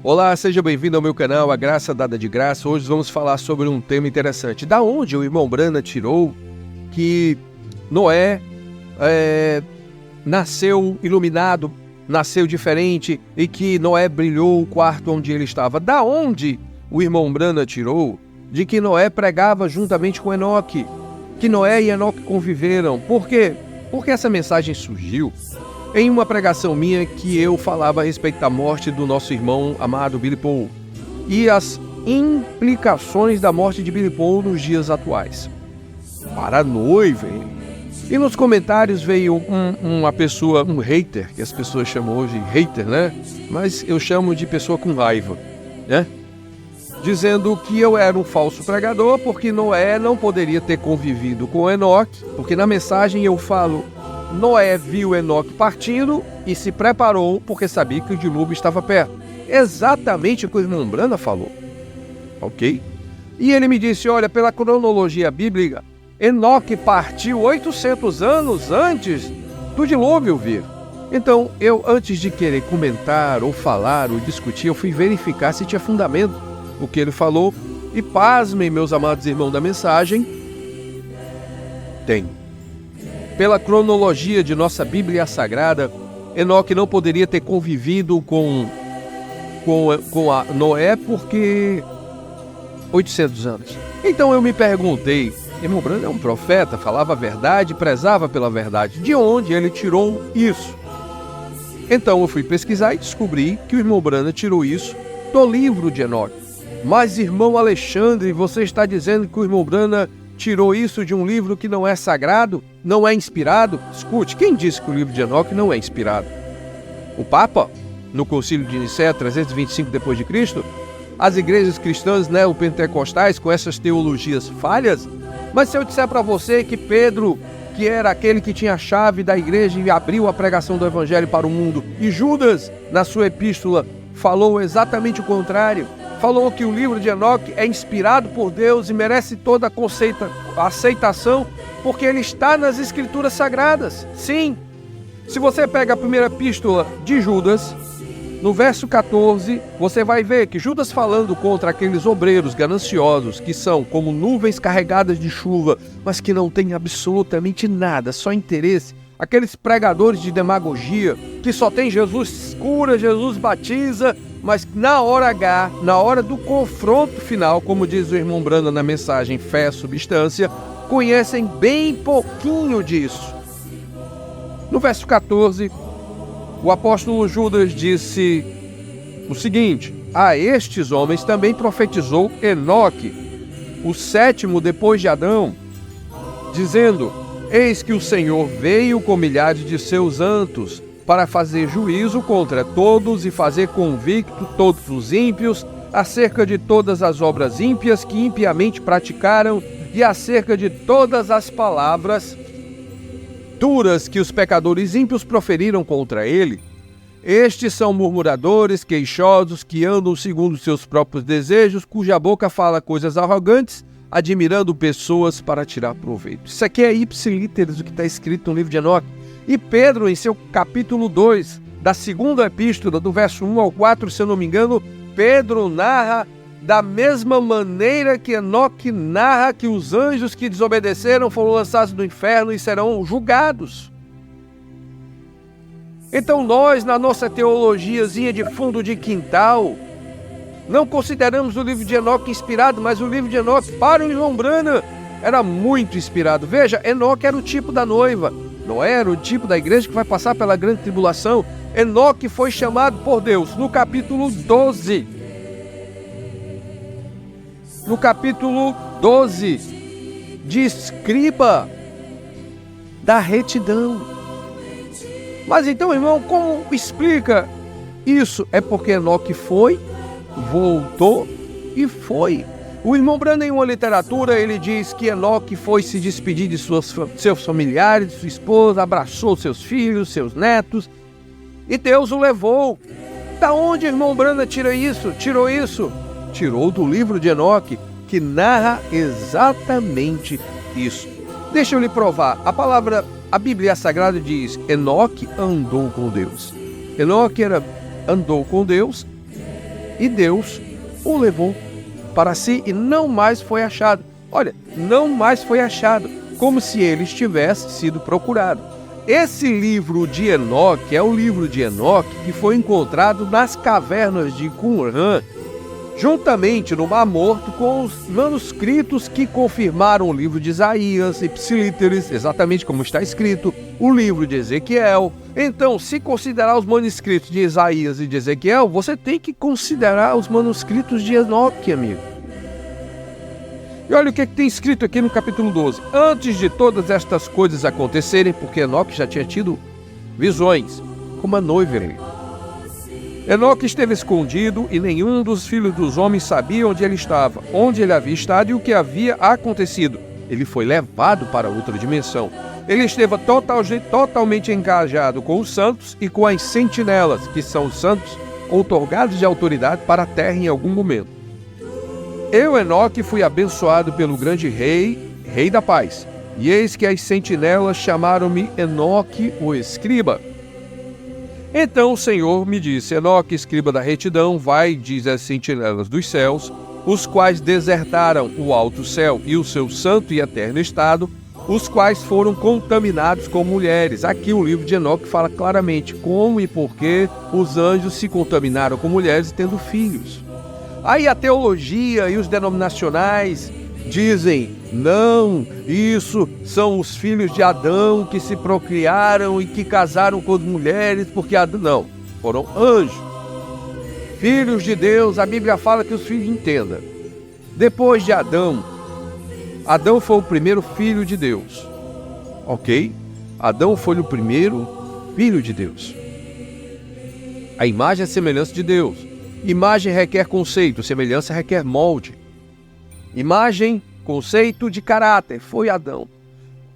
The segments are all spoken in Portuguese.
Olá, seja bem-vindo ao meu canal, A Graça Dada de Graça. Hoje vamos falar sobre um tema interessante. Da onde o irmão Branham tirou que Noé nasceu iluminado, nasceu diferente e que Noé brilhou o quarto onde ele estava? Da onde o irmão Branham tirou de que Noé pregava juntamente com Enoque, que Noé e Enoque conviveram? Por quê? Porque essa mensagem surgiu em uma pregação minha que eu falava a respeito da morte do nosso irmão amado Billy Paul e as implicações da morte de Billy Paul nos dias atuais. Para a noiva. E nos comentários veio uma pessoa, um hater, que as pessoas chamam hoje de hater, né? Mas eu chamo de pessoa com raiva, né? Dizendo que eu era um falso pregador porque Noé não poderia ter convivido com Enoque, porque na mensagem eu falo: Noé viu Enoque partindo e se preparou porque sabia que o dilúvio estava perto. Exatamente o que o irmão Branham falou. Ok? E ele me disse: olha, pela cronologia bíblica, Enoque partiu 800 anos antes do dilúvio vir. Então, eu, antes de querer comentar ou falar ou discutir, eu fui verificar se tinha fundamento o que ele falou. E pasmem, meus amados irmãos da mensagem, tem. Pela cronologia de nossa Bíblia Sagrada, Enoque não poderia ter convivido com a Noé porque 800 anos. Então eu me perguntei, irmão Branham é um profeta, falava a verdade, prezava pela verdade. De onde ele tirou isso? Então eu fui pesquisar e descobri que o irmão Branham tirou isso do livro de Enoque. Mas, irmão Alexandre, você está dizendo que o irmão Branham tirou isso de um livro que não é sagrado, não é inspirado? Escute, quem disse que o livro de Enoque não é inspirado? O Papa, no Concílio de Nicéia, 325 d.C., as igrejas cristãs neopentecostais com essas teologias falhas? Mas se eu disser para você que Pedro, que era aquele que tinha a chave da igreja e abriu a pregação do evangelho para o mundo, e Judas, na sua epístola, falou exatamente o contrário, falou que o livro de Enoque é inspirado por Deus e merece toda a aceitação porque ele está nas Escrituras Sagradas. Sim, se você pega a primeira epístola de Judas, no verso 14, você vai ver que Judas falando contra aqueles obreiros gananciosos que são como nuvens carregadas de chuva, mas que não têm absolutamente nada, só interesse. Aqueles pregadores de demagogia que só tem Jesus cura, Jesus batiza, mas na hora H, na hora do confronto final, como diz o irmão Branham na mensagem Fé e Substância, conhecem bem pouquinho disso. No verso 14, o apóstolo Judas disse o seguinte: a estes homens também profetizou Enoque, o sétimo depois de Adão, dizendo: eis que o Senhor veio com milhares de seus santos para fazer juízo contra todos e fazer convicto todos os ímpios acerca de todas as obras ímpias que impiamente praticaram e acerca de todas as palavras duras que os pecadores ímpios proferiram contra ele. Estes são murmuradores, queixosos, que andam segundo seus próprios desejos, cuja boca fala coisas arrogantes, admirando pessoas para tirar proveito. Isso aqui é ipsilíteres, o que está escrito no livro de Enoque. E Pedro, em seu capítulo 2, da segunda epístola, do verso 1 ao 4, se eu não me engano, Pedro narra da mesma maneira que Enoque narra que os anjos que desobedeceram foram lançados no inferno e serão julgados. Então nós, na nossa teologiazinha de fundo de quintal, não consideramos o livro de Enoque inspirado, mas o livro de Enoque, para o irmão Branham, era muito inspirado. Veja, Enoque era o tipo da noiva, não era o tipo da igreja que vai passar pela grande tribulação. Enoque foi chamado por Deus no capítulo 12. No capítulo 12, de escriba da retidão. Mas então, irmão, como explica isso? É porque Enoque foi, voltou e foi. O irmão Branham, em uma literatura, ele diz que Enoque foi se despedir de seus familiares, de sua esposa, abraçou seus filhos, seus netos, e Deus o levou. Da onde o irmão Branham tira isso? Tirou isso? Tirou do livro de Enoque, que narra exatamente isso. Deixa eu lhe provar. A Bíblia Sagrada diz: Enoque andou com Deus. Enoque andou com Deus e Deus o levou para si e não mais foi achado. Olha, não mais foi achado, como se ele tivesse sido procurado. Esse livro de Enoque é o livro de Enoque que foi encontrado nas cavernas de Qumran, juntamente no Mar Morto, com os manuscritos que confirmaram o livro de Isaías, Ipsilíteres, exatamente como está escrito, o livro de Ezequiel. Então, se considerar os manuscritos de Isaías e de Ezequiel, você tem que considerar os manuscritos de Enoque, amigo. E olha o que tem escrito aqui no capítulo 12. Antes de todas estas coisas acontecerem, porque Enoque já tinha tido visões, como a noiva ali. Enoque esteve escondido e nenhum dos filhos dos homens sabia onde ele estava, onde ele havia estado e o que havia acontecido. Ele foi levado para outra dimensão. Ele esteve totalmente engajado com os santos e com as sentinelas, que são os santos outorgados de autoridade para a terra em algum momento. Eu, Enoque, fui abençoado pelo grande rei, rei da paz. E eis que as sentinelas chamaram-me Enoque, o escriba. Então o Senhor me disse, Enoque, escriba da retidão, vai, diz as sentinelas dos céus, os quais desertaram o alto céu e o seu santo e eterno estado, os quais foram contaminados com mulheres. Aqui o livro de Enoque fala claramente como e por que os anjos se contaminaram com mulheres tendo filhos. Aí a teologia e os denominacionais dizem, não, isso são os filhos de Adão que se procriaram e que casaram com as mulheres, porque Adão, não, foram anjos. Filhos de Deus, a Bíblia fala que os filhos entendam. Depois de Adão, Adão foi o primeiro filho de Deus, ok? Adão foi o primeiro filho de Deus. A imagem é a semelhança de Deus. Imagem requer conceito, semelhança requer molde. Imagem, conceito de caráter, foi Adão.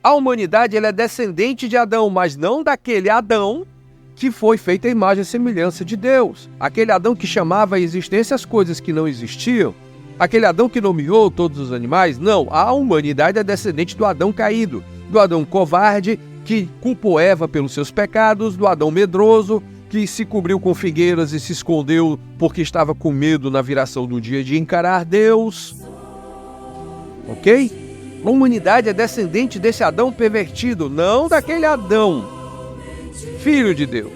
A humanidade ela é descendente de Adão, mas não daquele Adão que foi feita a imagem e semelhança de Deus. Aquele Adão que chamava à existência as coisas que não existiam. Aquele Adão que nomeou todos os animais. Não, a humanidade é descendente do Adão caído, do Adão covarde que culpou Eva pelos seus pecados, do Adão medroso que se cobriu com figueiras e se escondeu porque estava com medo na viração do dia de encarar Deus. Ok? A humanidade é descendente desse Adão pervertido, não daquele Adão, filho de Deus.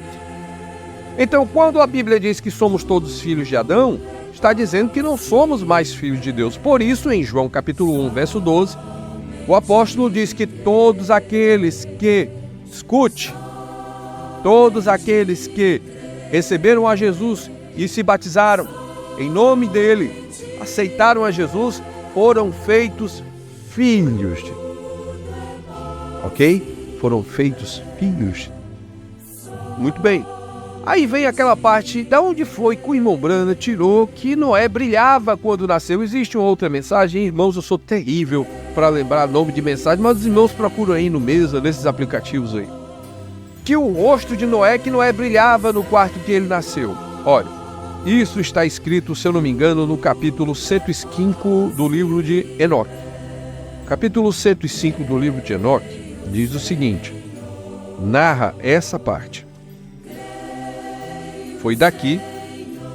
Então, quando a Bíblia diz que somos todos filhos de Adão, está dizendo que não somos mais filhos de Deus. Por isso, em João capítulo 1, verso 12, o apóstolo diz que todos aqueles que, escute, todos aqueles que receberam a Jesus e se batizaram em nome dele, aceitaram a Jesus, foram feitos filhos. Ok? Foram feitos filhos. Muito bem. Aí vem aquela parte, da onde foi que o irmão Brana tirou que Noé brilhava quando nasceu. Existe uma outra mensagem, irmãos, eu sou terrível para lembrar nome de mensagem, mas os irmãos procuram aí no Mesa, nesses aplicativos aí. Que o rosto de Noé, que Noé brilhava no quarto que ele nasceu. Olha, isso está escrito, se eu não me engano, no capítulo 105 do livro de Enoque. Capítulo 105 do livro de Enoque diz o seguinte, narra essa parte. Foi daqui,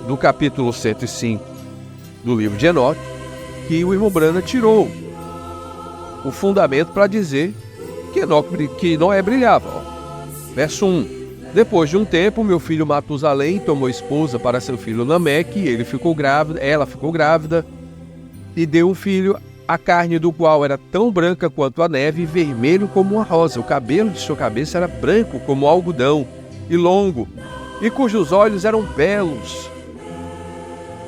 do capítulo 105 do livro de Enoque, que o irmão Brana tirou o fundamento para dizer que Noé brilhava. Ó. Verso 1. Depois de um tempo, meu filho Matusalém tomou esposa para seu filho Lameque, ela ficou grávida e deu um filho, a carne do qual era tão branca quanto a neve e vermelho como uma rosa. O cabelo de sua cabeça era branco como algodão e longo, e cujos olhos eram belos.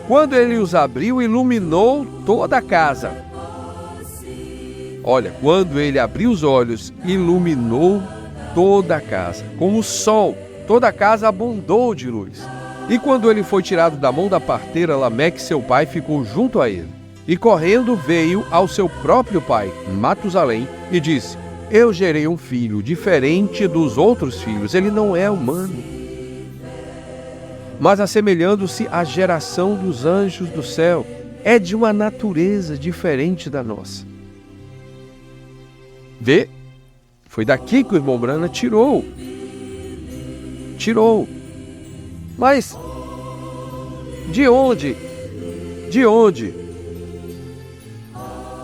Quando ele os abriu, iluminou toda a casa. Olha, quando ele abriu os olhos, iluminou toda a casa, como o sol, toda a casa abundou de luz. E quando ele foi tirado da mão da parteira, Lameque, seu pai, ficou junto a ele. E correndo veio ao seu próprio pai, Matusalém, e disse, eu gerei um filho diferente dos outros filhos, ele não é humano, mas assemelhando-se à geração dos anjos do céu, é de uma natureza diferente da nossa. Vê? Foi daqui que o irmão Brana tirou. De onde? De onde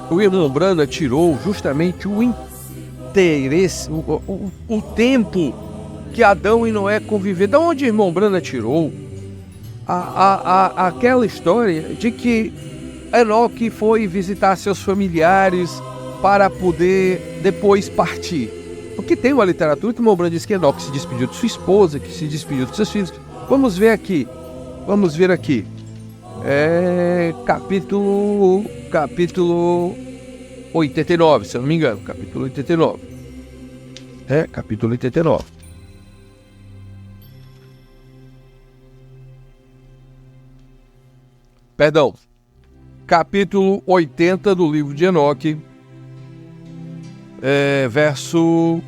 o irmão Branham tirou justamente o interesse, o tempo que Adão e Noé conviveram? De onde o irmão Branham tirou aquela história de que Enoque foi visitar seus familiares para poder depois partir? Porque tem uma literatura que o irmão Branham diz que Enoque se despediu de sua esposa, que se despediu de seus filhos. Vamos ver aqui. Capítulo 89, se eu não me engano. Capítulo 89. Capítulo 89. Perdão. Capítulo 80 do livro de Enoque. Verso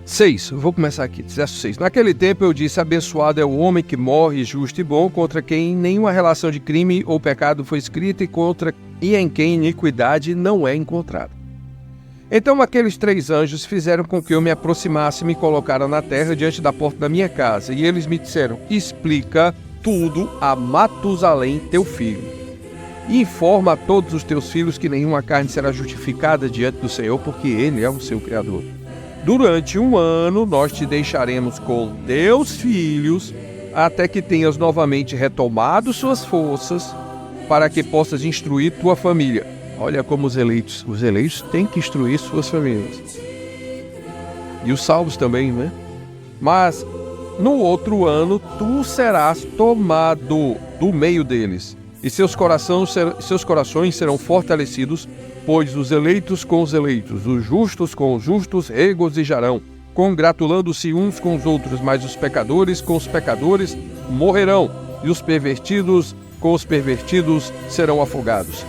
6, vou começar aqui, verso 6. Naquele tempo eu disse: abençoado é o homem que morre justo e bom, contra quem nenhuma relação de crime ou pecado foi escrita e em quem iniquidade não é encontrada. Então aqueles 3 anjos fizeram com que eu me aproximasse e me colocaram na terra diante da porta da minha casa. E eles me disseram: explica tudo a Matusalém, teu filho. E informa a todos os teus filhos que nenhuma carne será justificada diante do Senhor, porque Ele é o seu Criador. Durante 1 ano nós te deixaremos com teus filhos, até que tenhas novamente retomado suas forças, para que possas instruir tua família. Olha como os eleitos têm que instruir suas famílias. E os salvos também, né? Mas no outro ano tu serás tomado do meio deles, e seus corações serão fortalecidos, pois os eleitos com os eleitos, os justos com os justos regozijarão, congratulando-se uns com os outros, mas os pecadores com os pecadores morrerão, e os pervertidos com os pervertidos serão afogados.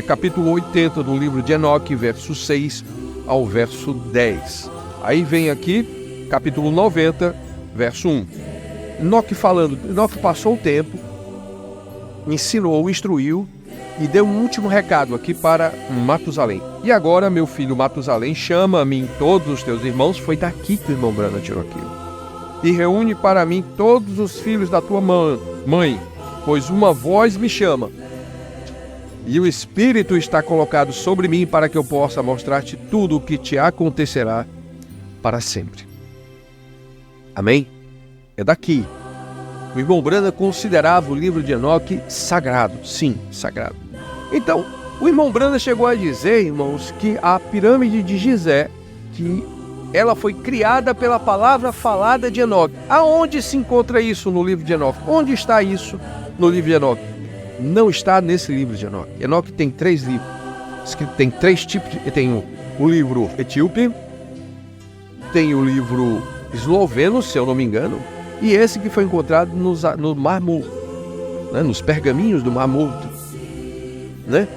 Capítulo 80 do livro de Enoque, verso 6 ao verso 10. Aí vem aqui, capítulo 90, verso 1. Enoque passou o tempo, ensinou, instruiu e deu um último recado aqui para Matusalém. E agora, meu filho Matusalém, chama a mim todos os teus irmãos. Foi daqui que o irmão Branham tirou aquilo. E reúne para mim todos os filhos da tua mãe, pois uma voz me chama. E o Espírito está colocado sobre mim para que eu possa mostrar-te tudo o que te acontecerá para sempre. Amém? É daqui. O irmão Branham considerava o livro de Enoque sagrado. Sim, sagrado. Então, o irmão Branham chegou a dizer, irmãos, que a pirâmide de Gizé, que ela foi criada pela palavra falada de Enoque. Aonde se encontra isso no livro de Enoque? Onde está isso no livro de Enoque? Não está nesse livro de Enoque. Enoque tem 3 livros. Tem 3 tipos de... Tem o livro etíope, tem o livro esloveno, se eu não me engano, e esse que foi encontrado no Mar Morto, né? Nos pergaminhos do Mar Morto, né?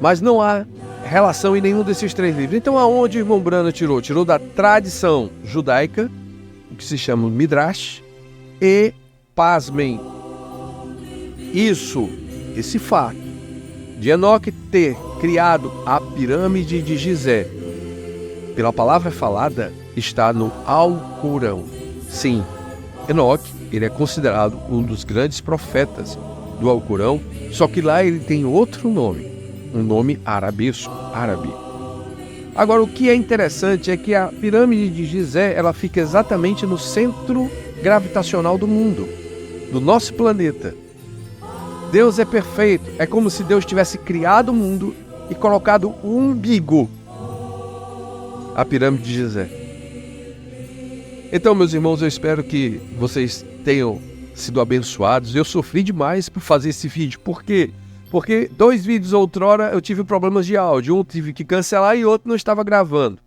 Mas não há relação em nenhum desses 3 livros. Então aonde o irmão Branham tirou? Tirou da tradição judaica, o que se chama Midrash, e, pasmem, esse fato de Enoque ter criado a pirâmide de Gizé pela palavra falada está no Alcorão. Sim, Enoque, ele é considerado um dos grandes profetas do Alcorão, só que lá ele tem outro nome, um nome arabesco, árabe. Agora, o que é interessante é que a pirâmide de Gizé, ela fica exatamente no centro gravitacional do mundo, do nosso planeta. Deus é perfeito, é como se Deus tivesse criado o mundo e colocado o umbigo, a pirâmide de Gizé. Então, meus irmãos, eu espero que vocês tenham sido abençoados. Eu sofri demais para fazer esse vídeo. Por quê? Porque 2 vídeos outrora eu tive problemas de áudio. Um tive que cancelar e outro não estava gravando.